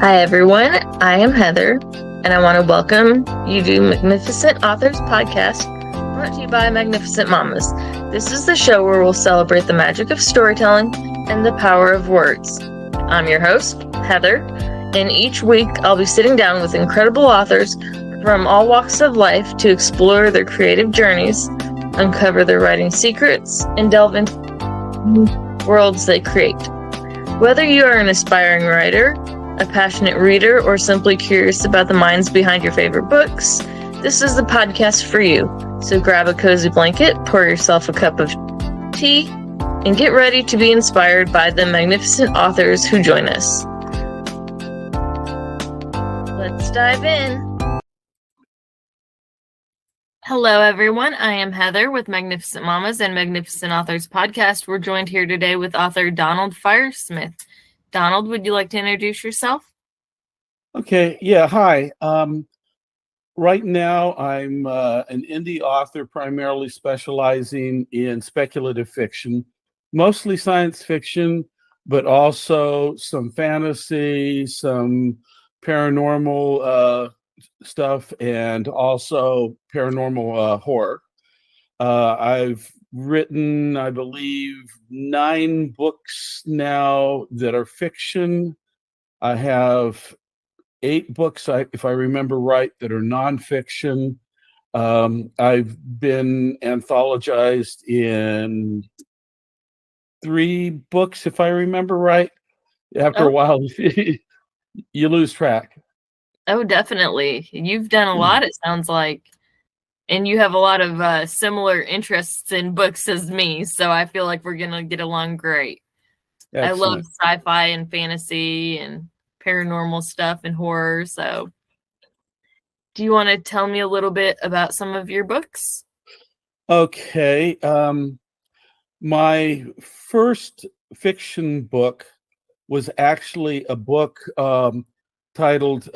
Hi everyone, I am Heather, and I want to welcome you to Magnificent Authors Podcast, brought to you by Magnificent Mamas. This is the show where we'll celebrate the magic of storytelling and the power of words. I'm your host, Heather, and each week I'll be sitting down with incredible authors from all walks of life to explore their creative journeys, uncover their writing secrets, and delve into worlds they create. Whether you are an aspiring writer, a passionate reader, or simply curious about the minds behind your favorite books, this is the podcast for you. So grab a cozy blanket, pour yourself a cup of tea, and get ready to be inspired by the magnificent authors who join us. Let's dive in. Hello, everyone. I am Heather with Magnificent Mamas and Magnificent Authors Podcast. We're joined here today with author Donald Firesmith. Donald, would you like to introduce yourself? Okay. Yeah. Hi. Right now, I'm an indie author, primarily specializing in speculative fiction, mostly science fiction, but also some fantasy, some paranormal stuff, and also paranormal horror. I've written, I believe, 9 books now that are fiction. I have 8 books, if I remember right, that are nonfiction. I've been anthologized in 3 books, if I remember right. After a while, you lose track. Oh, definitely. You've done a lot, it sounds like. And you have a lot of similar interests in books as me, so I feel like we're going to get along great. Excellent. I love sci-fi and fantasy and paranormal stuff and horror, so do you want to tell me a little bit about some of your books? Okay. My first fiction book was actually a book titled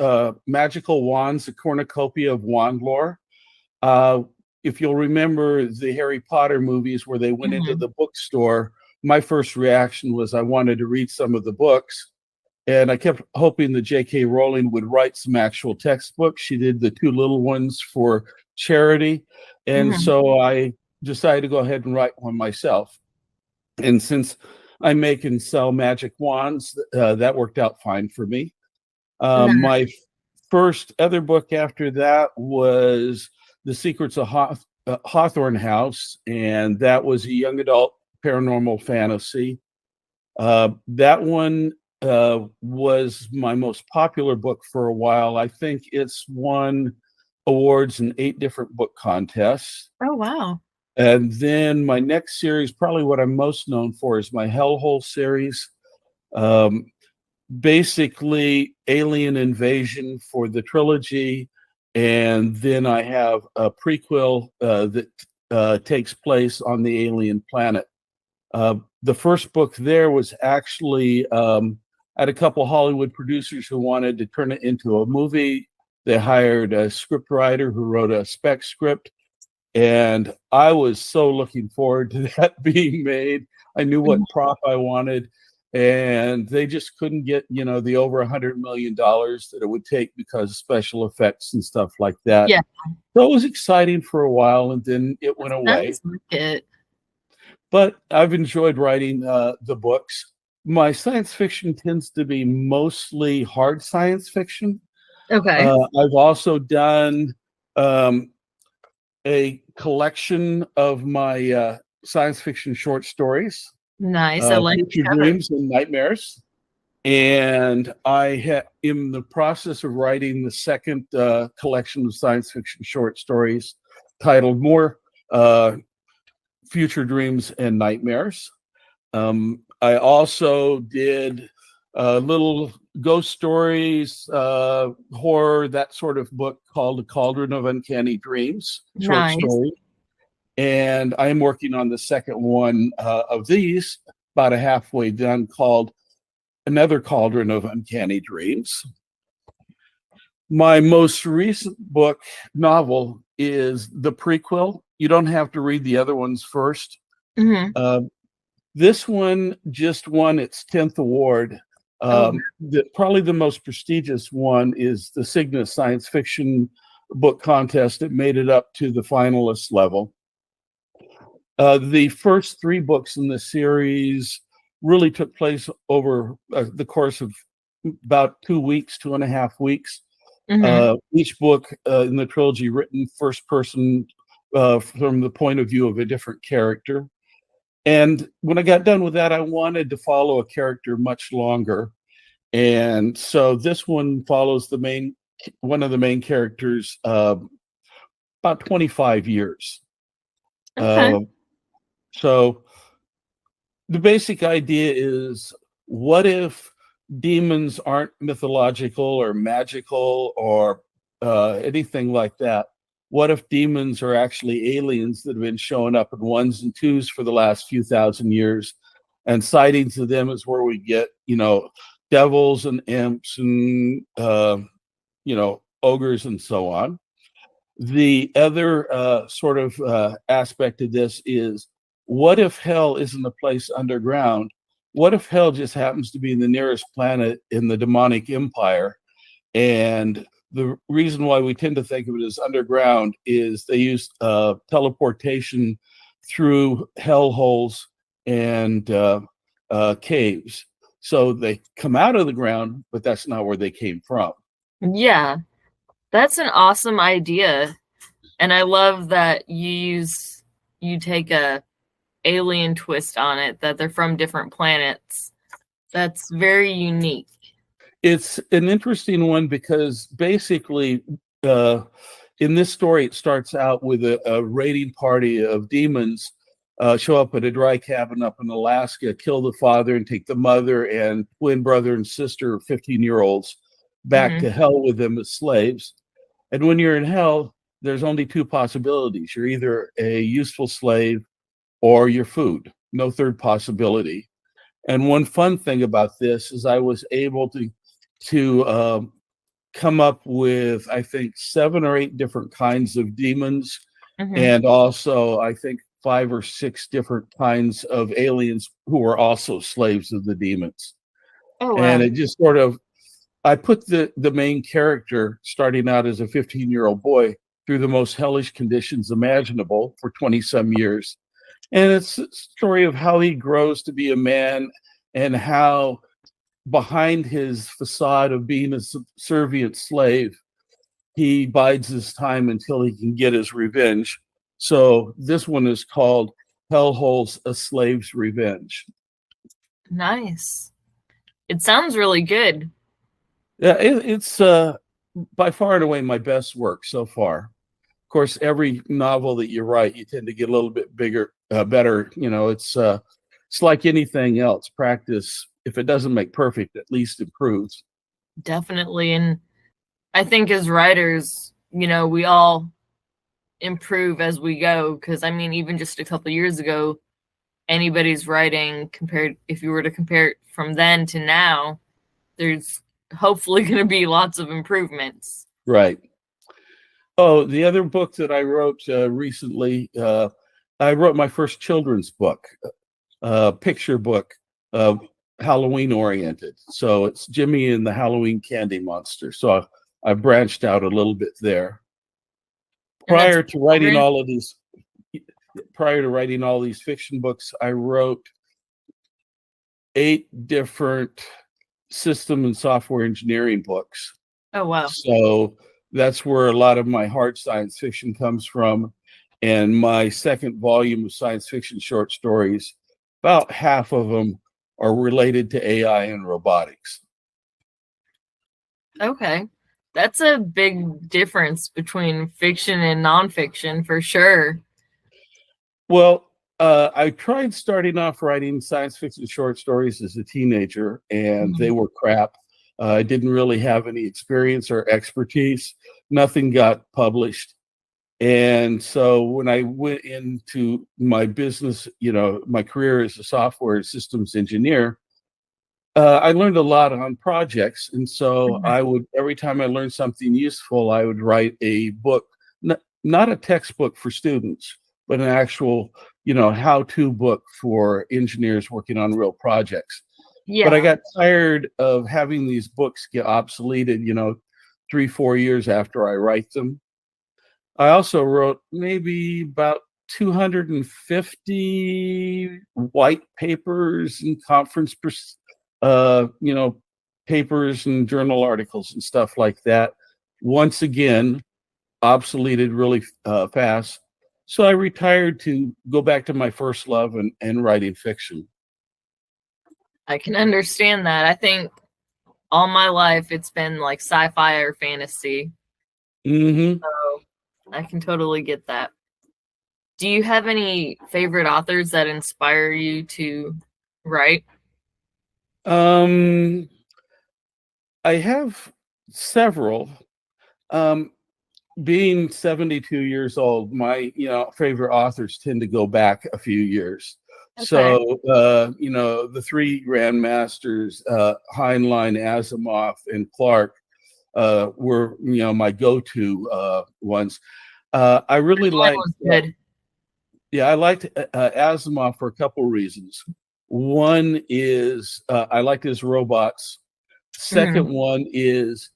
Magical Wands, a Cornucopia of Wand Lore. If you'll remember the Harry Potter movies where they went into the bookstore, my first reaction was I wanted to read some of the books. And I kept hoping that J.K. Rowling would write some actual textbooks. She did the 2 little ones for charity. And so I decided to go ahead and write one myself. And since I make and sell magic wands, that worked out fine for me. My first other book after that was The Secrets of Hawthorne House, and that was a young adult paranormal fantasy. That one was my most popular book for a while. I think it's won awards in 8 different book contests. Oh, wow. And then my next series, probably what I'm most known for, is my Hellhole series. Basically, alien invasion for the trilogy. And then I have a prequel that takes place on the alien planet. The first book there was actually, I had a couple Hollywood producers who wanted to turn it into a movie. They hired a script writer who wrote a spec script. And I was so looking forward to that being made. I knew what prop I wanted. And they just couldn't get, the over $100 million that it would take because of special effects and stuff like that. Yeah. So it was exciting for a while, and then it went away. But I've enjoyed writing the books. My science fiction tends to be mostly hard science fiction. Okay. I've also done a collection of my science fiction short stories. Nice. I like Future Dreams and Nightmares. And I am in the process of writing the second collection of science fiction short stories titled More Future Dreams and Nightmares. I also did little ghost stories, horror, that sort of book called The Cauldron of Uncanny Dreams, short story. And I am working on the second one of these, about a halfway done, called Another Cauldron of Uncanny Dreams. My most recent book, novel, is the prequel. You don't have to read the other ones first. This one just won its 10th award Oh, Probably the most prestigious one is the Cygnus Science Fiction Book Contest. It made it up to the finalist level. The first 3 books in the series really took place over the course of about 2 weeks, 2.5 weeks. Each book in the trilogy written first person from the point of view of a different character. And when I got done with that, I wanted to follow a character much longer. And so this one follows one of the main characters about 25 years. okay. So the basic idea is, what if demons aren't mythological or magical or anything like that? What if demons are actually aliens that have been showing up in ones and twos for the last few thousand years? And sightings of them is where we get, devils and imps and, ogres and so on. The other sort of aspect of this is, what if hell isn't a place underground? What if hell just happens to be the nearest planet in the demonic empire? And the reason why we tend to think of it as underground is they use teleportation through hellholes and caves. So they come out of the ground, but that's not where they came from. Yeah, that's an awesome idea. And I love that you take a alien twist on it, that they're from different planets. That's very unique. It's an interesting one because basically in this story, it starts out with a raiding party of demons show up at a dry cabin up in Alaska, kill the father and take the mother and twin brother and sister, 15-year-olds, back to hell with them as slaves. And when you're in hell, there's only 2 possibilities. You're either a useful slave or your food, no third possibility. And one fun thing about this is I was able to come up with, I think, 7 or 8 different kinds of demons, and also I think 5 or 6 different kinds of aliens who were also slaves of the demons. Oh, wow. And it just sort of, I put the main character starting out as a 15-year-old boy through the most hellish conditions imaginable for 20-some years. And it's a story of how he grows to be a man and how behind his facade of being a subservient slave, he bides his time until he can get his revenge. So this one is called Hellhole's A Slave's Revenge. Nice. It sounds really good. Yeah, it's by far and away my best work so far. Of course, every novel that you write, you tend to get a little bit better. It's like anything else. Practice, if it doesn't make perfect, at least improves. Definitely. And I think as writers, we all improve as we go. Because, even just a couple of years ago, anybody's writing, if you were to compare it from then to now, there's hopefully going to be lots of improvements. Right. Oh, the other book that I wrote recently, I wrote my first children's book, picture book, Halloween oriented. So it's Jimmy and the Halloween Candy Monster. So I branched out a little bit there. Prior to writing all these fiction books, I wrote 8 different system and software engineering books. Oh, wow. So that's where a lot of my hard science fiction comes from. And my second volume of science fiction short stories, about half of them are related to AI and robotics. Okay. That's a big difference between fiction and nonfiction, for sure. Well, I tried starting off writing science fiction short stories as a teenager, and they were crap. I didn't really have any experience or expertise. Nothing got published. And so when I went into my business, my career as a software systems engineer, I learned a lot on projects. And so I would, every time I learned something useful, I would write a book, not a textbook for students, but an actual, how-to book for engineers working on real projects. Yeah. But I got tired of having these books get obsoleted, 3-4 years after I write them. I also wrote maybe about 250 white papers and conference, papers and journal articles and stuff like that. Once again, obsoleted really fast. So I retired to go back to my first love and writing fiction. I can understand that. I think all my life it's been like sci-fi or fantasy. Mm-hmm. So I can totally get that. Do you have any favorite authors that inspire you to write? I have several. Being 72 years old, my favorite authors tend to go back a few years. Okay. So the three grandmasters, Heinlein, Asimov, and Clark, were my go-to ones. I really liked. I liked Asimov for a couple reasons. One is I liked his robots. Second one is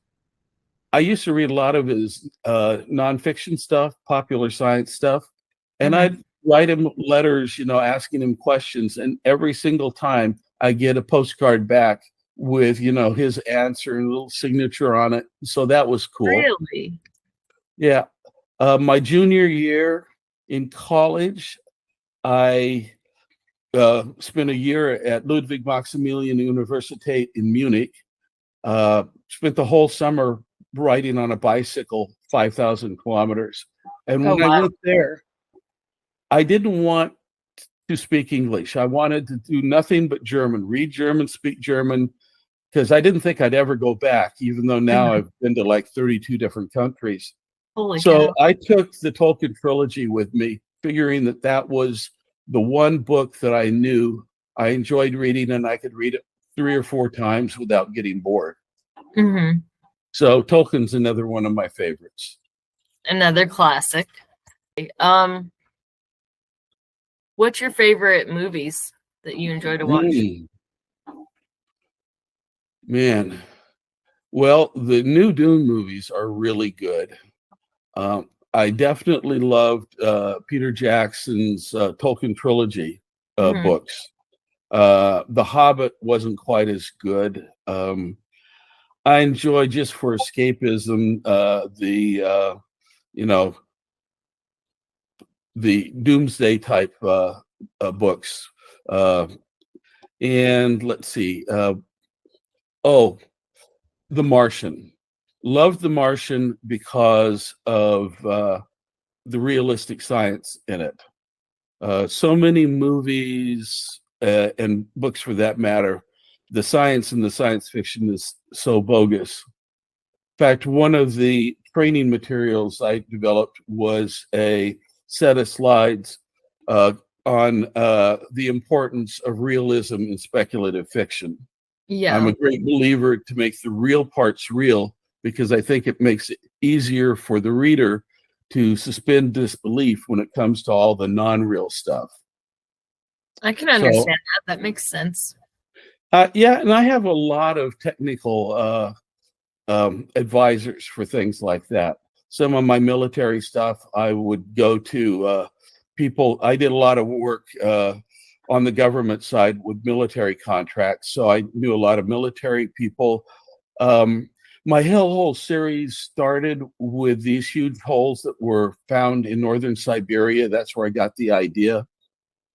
I used to read a lot of his nonfiction stuff, popular science stuff, and I'd write him letters, asking him questions, and every single time I get a postcard back with, his answer and a little signature on it. So that was cool. Really? Yeah. My junior year in college, I spent a year at Ludwig Maximilian Universität in Munich. Spent the whole summer riding on a bicycle 5,000 kilometers. And when I went there, I didn't want to speak English. I wanted to do nothing but German, read German, speak German, because I didn't think I'd ever go back, even though now I've been to like 32 different countries. Holy so cow. I took the Tolkien trilogy with me, figuring that was the one book that I knew I enjoyed reading, and I could read it 3 or 4 times without getting bored. So Tolkien's another one of my favorites. Another classic. What's your favorite movies that you enjoy to watch? Man, well, the new Dune movies are really good. I definitely loved Peter Jackson's Tolkien trilogy books. The Hobbit wasn't quite as good. I enjoy, just for escapism, the doomsday type books. And let's see. The Martian. Loved The Martian because of the realistic science in it. So many movies and books, for that matter, the science in the science fiction is so bogus. In fact, one of the training materials I developed was a set of slides on the importance of realism in speculative fiction. Yeah. I'm a great believer to make the real parts real, because I think it makes it easier for the reader to suspend disbelief when it comes to all the non-real stuff. I can understand that. That makes sense. Yeah, and I have a lot of technical advisors for things like that. Some of my military stuff, I would go to people. I did a lot of work on the government side with military contracts, so I knew a lot of military people. My Hellhole series started with these huge holes that were found in northern Siberia. That's where I got the idea.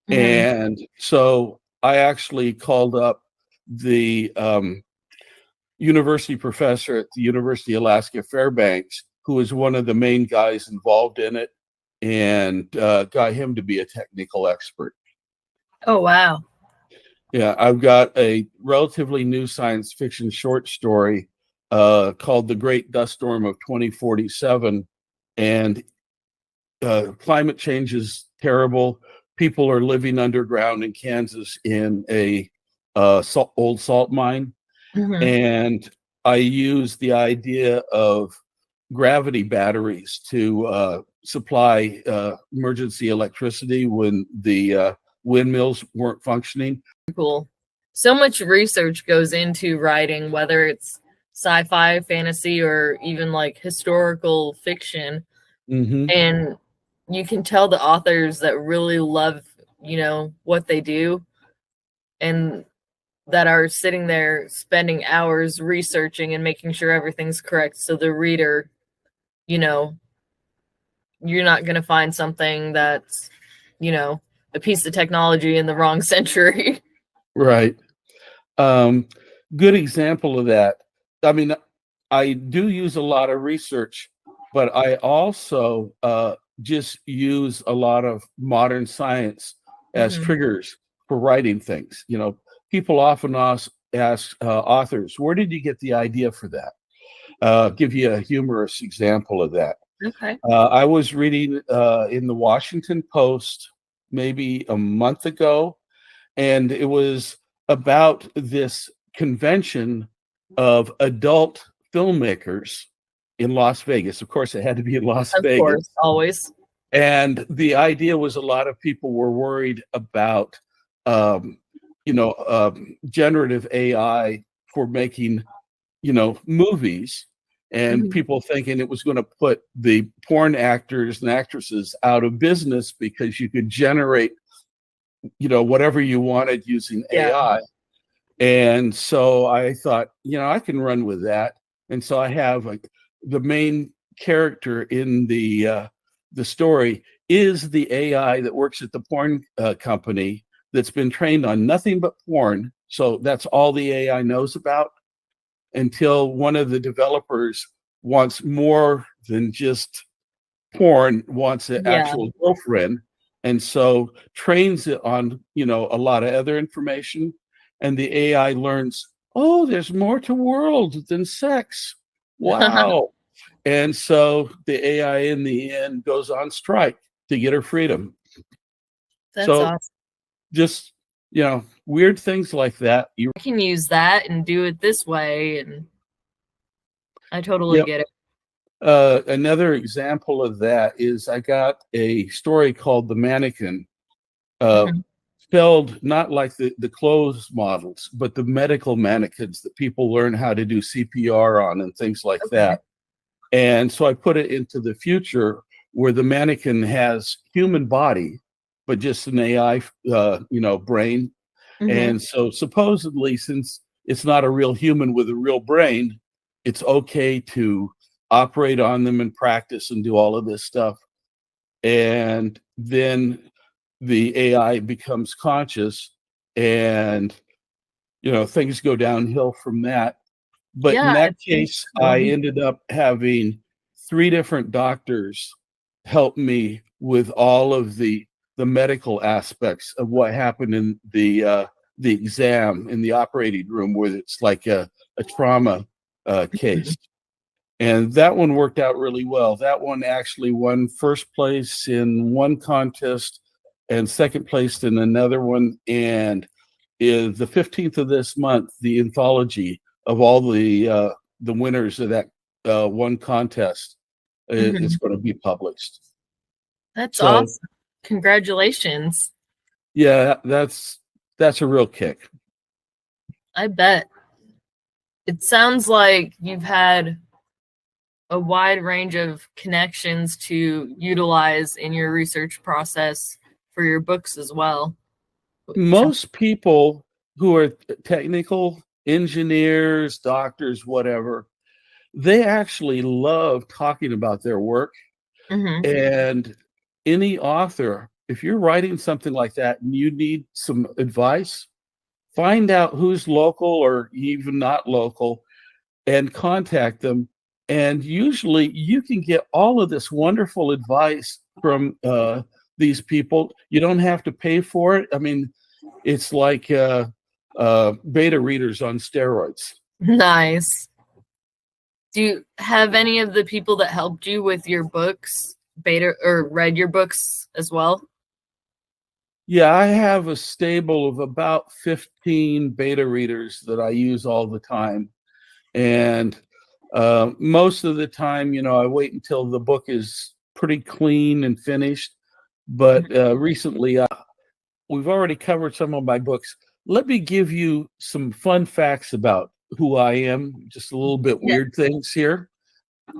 And so I actually called up the university professor at the University of Alaska Fairbanks, who was one of the main guys involved in it, and got him to be a technical expert. Oh, wow. Yeah, I've got a relatively new science fiction short story called The Great Dust Storm of 2047. And climate change is terrible. People are living underground in Kansas in a old salt mine. And I use the idea of gravity batteries to supply emergency electricity when the windmills weren't functioning. Cool. so much research goes into writing, whether it's sci-fi, fantasy, or even like historical fiction. Mm-hmm. And you can tell the authors that really love, what they do, and that are sitting there spending hours researching and making sure everything's correct. So the reader, you know, you're not going to find something that's, a piece of technology in the wrong century. Right. Good example of that. I mean, I do use a lot of research, but I also just use a lot of modern science as triggers for writing things. People often ask authors, where did you get the idea for that? Give you a humorous example of that. Okay. I was reading in the Washington Post maybe a month ago, and it was about this convention of adult filmmakers in Las Vegas. Of course, it had to be in Las Vegas. Of course, always. And the idea was a lot of people were worried about, generative AI for making, movies, and people thinking it was going to put the porn actors and actresses out of business because you could generate, whatever you wanted using AI. And so I thought, I can run with that. And so I have the main character in the story is the AI that works at the porn company that's been trained on nothing but porn. So that's all the AI knows about, until one of the developers wants more than just porn, wants an actual girlfriend. And so trains it on, a lot of other information. And the AI learns, oh, there's more to world than sex. Wow. And so the AI in the end goes on strike to get her freedom. That's awesome. Just, weird things like that. You can use that and do it this way. And I totally get it. Another example of that is I got a story called The Mannequin, spelled not like the clothes models, but the medical mannequins that people learn how to do CPR on and things like that. And so I put it into the future where the mannequin has human body, but just an AI, brain. And so supposedly, since it's not a real human with a real brain, it's okay to operate on them and practice and do all of this stuff. And then the AI becomes conscious, and things go downhill from that. But in that case, I ended up having 3 different doctors help me with all of the medical aspects of what happened in the exam in the operating room, where it's like a trauma case. And that one worked out really well. That one actually won first place in one contest and second place in another one. And is the 15th of this month, the anthology of all the winners of that one contest is going to be published. That's awesome. Congratulations. Yeah, that's a real kick. I bet. It sounds like you've had a wide range of connections to utilize in your research process for your books as well. Most people who are technical engineers, doctors, whatever, they actually love talking about their work. And any author, if you're writing something like that and you need some advice, find out who's local or even not local and contact them. And usually you can get all of this wonderful advice from these people. You don't have to pay for it. I mean, it's like beta readers on steroids. Nice. Do you have any of the people that helped you with your books beta or read your books as well? Yeah, I have a stable of about 15 beta readers that I use all the time. And most of the time, I wait until the book is pretty clean and finished. But recently, we've already covered some of my books. let me give you some fun facts about who I am, just a little bit Yeah. weird things here.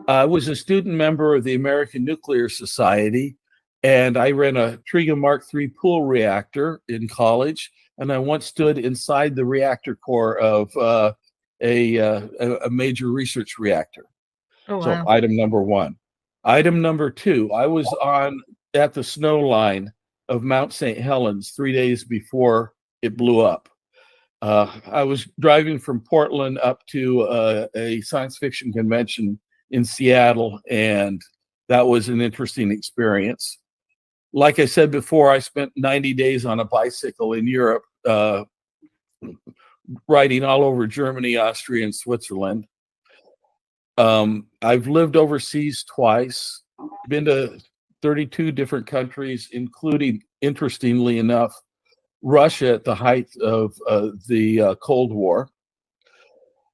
I was a student member of the American Nuclear Society, and I ran a Triga Mark III pool reactor in college, and I once stood inside the reactor core of a major research reactor. Oh, So wow. item number one. Item number two, I was on at the snow line of Mount St. Helens 3 days before it blew up. I was driving from Portland up to a science fiction convention in Seattle, and that was an interesting experience. Like I said before, I spent 90 days on a bicycle in Europe, riding all over Germany, Austria, and Switzerland. I've lived overseas twice, been to 32 different countries, including, interestingly enough, Russia at the height of the Cold War.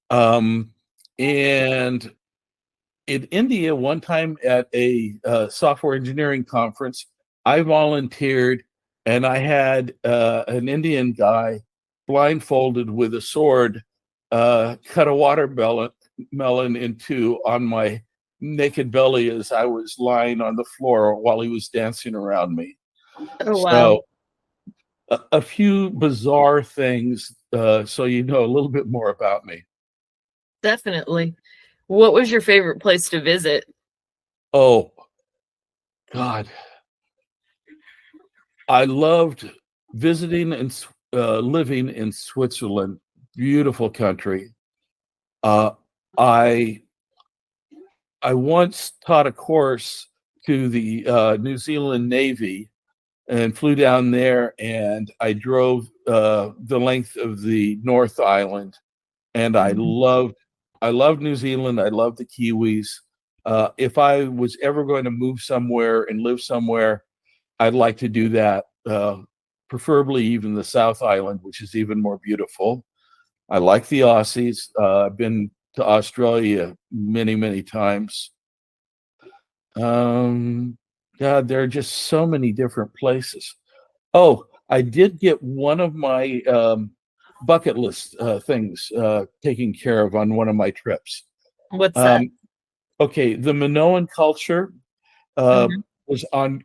And in India, one time at a software engineering conference, I volunteered, and I had an Indian guy blindfolded with a sword cut a watermelon in two on my naked belly as I was lying on the floor while he was dancing around me. Oh, wow. So a few bizarre things, so you know a little bit more about me. Definitely. What was your favorite place to visit? Oh, God. I loved visiting and living in Switzerland. Beautiful country. I once taught a course to the New Zealand Navy and flew down there, and I drove the length of the North Island, and I loved New Zealand. I loved the Kiwis. If I was ever going to move somewhere and live somewhere, I'd like to do that, preferably even the South Island, which is even more beautiful. I like the Aussies. I've been to Australia many, many times. God, there are just so many different places. Oh, I did get one of my bucket list things taken care of on one of my trips. What's that? Okay, the Minoan culture was on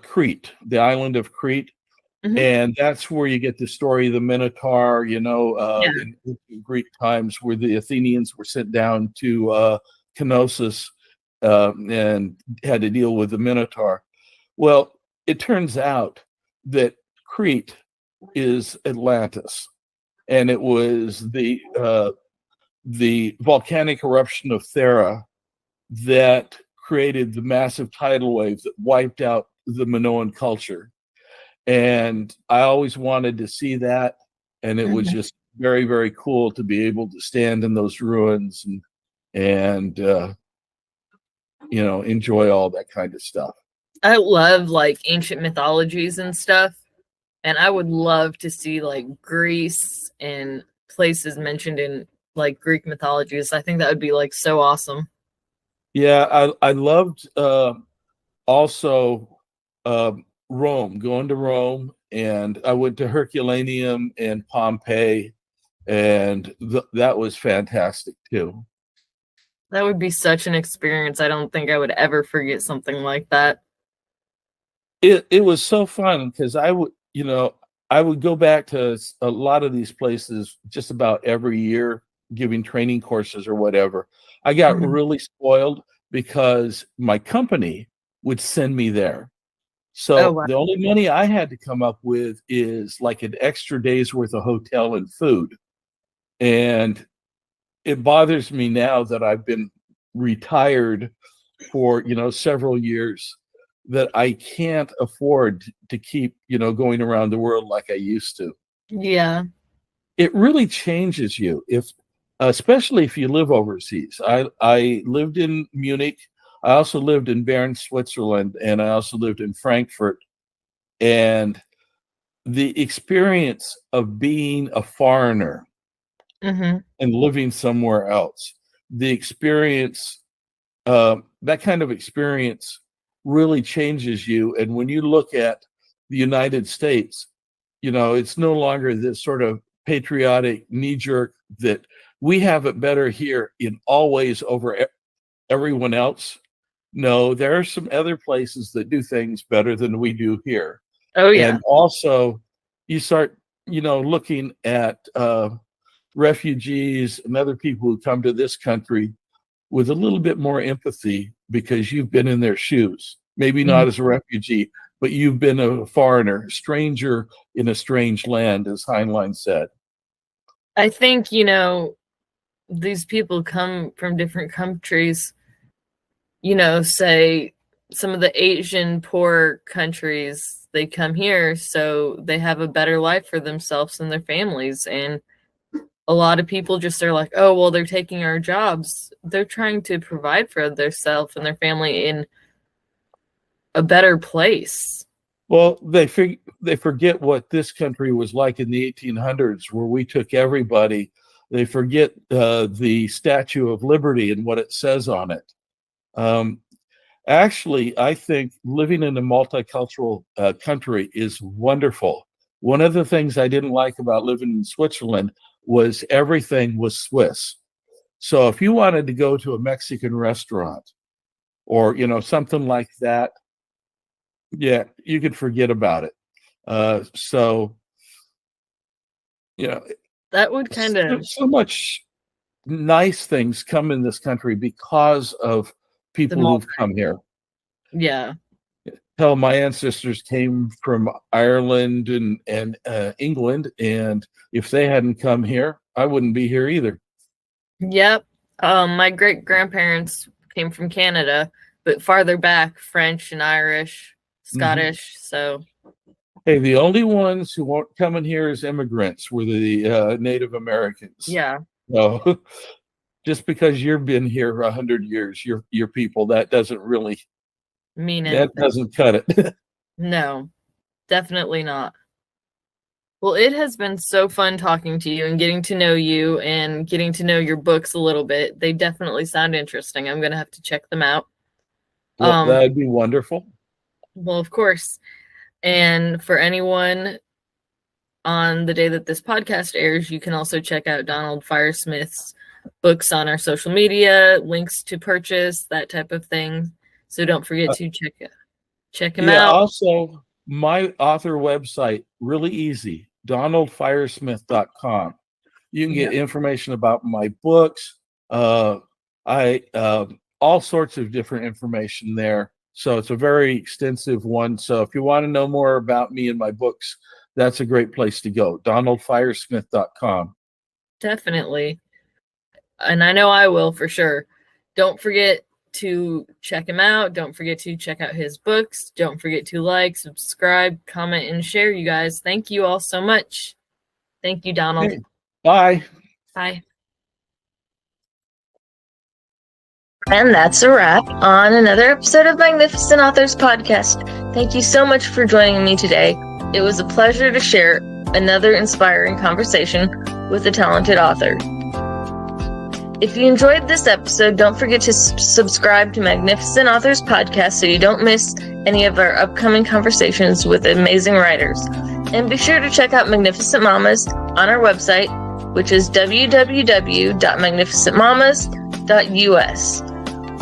Crete, the island of Crete. And that's where you get the story of the Minotaur, you know, in Greek times, where the Athenians were sent down to Knossos and had to deal with the Minotaur. Well, it turns out that Crete is Atlantis, and it was the volcanic eruption of Thera that created the massive tidal wave that wiped out the Minoan culture. And I always wanted to see that, and it was just very, very cool to be able to stand in those ruins and you know, enjoy all that kind of stuff. I love like ancient mythologies and stuff, and I would love to see like Greece and places mentioned in like Greek mythologies. I think that would be like so awesome. Yeah, I loved also Rome, going to Rome, and I went to Herculaneum and Pompeii, and that was fantastic too. That would be such an experience. I don't think I would ever forget something like that. It was so fun because I would go back to a lot of these places just about every year, giving training courses or whatever. I got really spoiled because my company would send me there. So wow. the only money I had to come up with is like an extra day's worth of hotel and food. And it bothers me now that I've been retired for, you know, several years, that I can't afford to keep, you know, going around the world like I used to. Yeah. It really changes you, especially if you live overseas. I lived in Munich. I also lived in Bern, Switzerland, and I also lived in Frankfurt. And the experience of being a foreigner and living somewhere else, the experience, that kind of experience really changes you. And when you look at the United States, it's no longer this sort of patriotic knee-jerk that we have it better here in all ways over everyone else. No, there are some other places that do things better than we do here. Oh, yeah. And also, you start, looking at refugees and other people who come to this country with a little bit more empathy because you've been in their shoes. Maybe not as a refugee, but you've been a foreigner, stranger in a strange land, as Heinlein said. I think, these people come from different countries, say some of the Asian poor countries, they come here so they have a better life for themselves and their families. And a lot of people just are like, oh, well, they're taking our jobs. They're trying to provide for themselves and their family in a better place. Well, they forget what this country was like in the 1800s, where we took everybody. They forget the Statue of Liberty and what it says on it. Actually, I think living in a multicultural country is wonderful. One of the things I didn't like about living in Switzerland was everything was Swiss. So if you wanted to go to a Mexican restaurant or, something like that, yeah, you could forget about it. That would kind of... So much nice things come in this country because of people who've come here. Yeah. Hell, my ancestors came from Ireland and England, and if they hadn't come here, I wouldn't be here either. Yep. My great-grandparents came from Canada, but farther back, French and Irish, Scottish, so... Hey, the only ones who weren't coming here as immigrants were the Native Americans. Yeah. So just because you've been here 100 years, your people, that doesn't really mean anything. That doesn't cut it. No, definitely not. Well, it has been so fun talking to you and getting to know you and getting to know your books a little bit. They definitely sound interesting. I'm going to have to check them out. Well, that'd be wonderful. Well, of course. And for anyone on the day that this podcast airs, you can also check out Donald Firesmith's books on our social media, links to purchase, that type of thing. So don't forget to check him out. Also, my author website, really easy, donaldfiresmith.com. You can get information about my books. All sorts of different information there. So it's a very extensive one. So if you want to know more about me and my books, that's a great place to go. donaldfiresmith.com. Definitely. And I know I will for sure. Don't forget to check him out. Don't forget to check out his books. Don't forget to like, subscribe, comment, and share, you guys. Thank you all so much. Thank you, Donald. Hey, bye. Bye. And that's a wrap on another episode of Magnificent Authors Podcast. Thank you so much for joining me today. It was a pleasure to share another inspiring conversation with a talented author. If you enjoyed this episode, don't forget to subscribe to Magnificent Authors Podcast so you don't miss any of our upcoming conversations with amazing writers. And be sure to check out Magnificent Mamas on our website, which is www.magnificentmamas.us,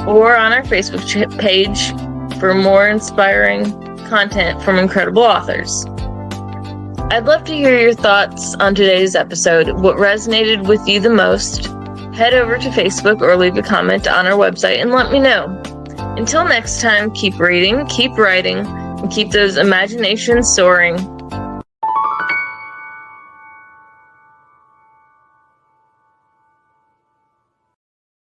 or on our Facebook page for more inspiring content from incredible authors. I'd love to hear your thoughts on today's episode. What resonated with you the most? Head over to Facebook or leave a comment on our website and let me know. Until next time, keep reading, keep writing, and keep those imaginations soaring.